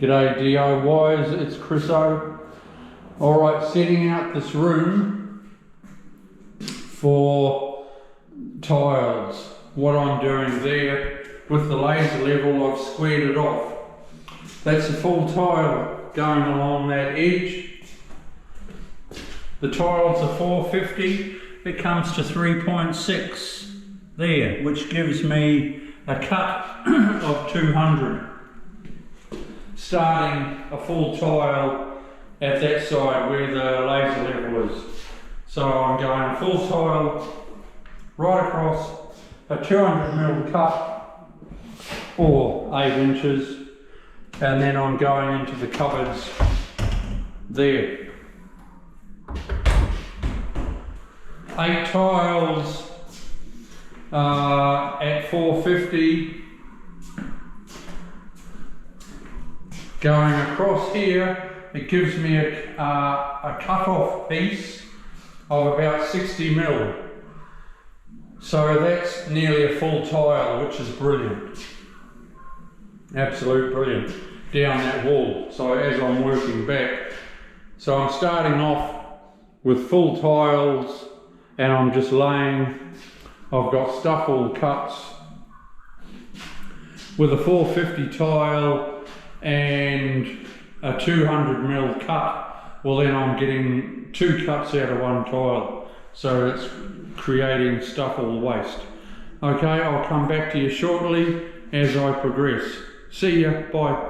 G'day DIYers, it's Chris O. Alright, setting out this room for tiles. What I'm doing there with the laser level, I've squared it off. That's a full tile going along that edge. The tiles are 450, it comes to 3.6 there, which gives me a cut of 200. Starting a full tile at that side where the laser level is. So I'm going full tile right across a 200mm cut or 8 inches, and then I'm going into the cupboards there. 8 tiles at 450. Going across here, it gives me a cut-off piece of about 60mm. So that's nearly a full tile, which is brilliant. Absolute brilliant. Down that wall, so as I'm working back. So I'm starting off with full tiles and I'm just laying, I've got stuff all cuts with a 450 tile and a 200mm cut. Well, then I'm getting 2 cuts out of 1 tile, so it's creating stuff all waste. Okay, I'll come back to you shortly as I progress. See ya, bye.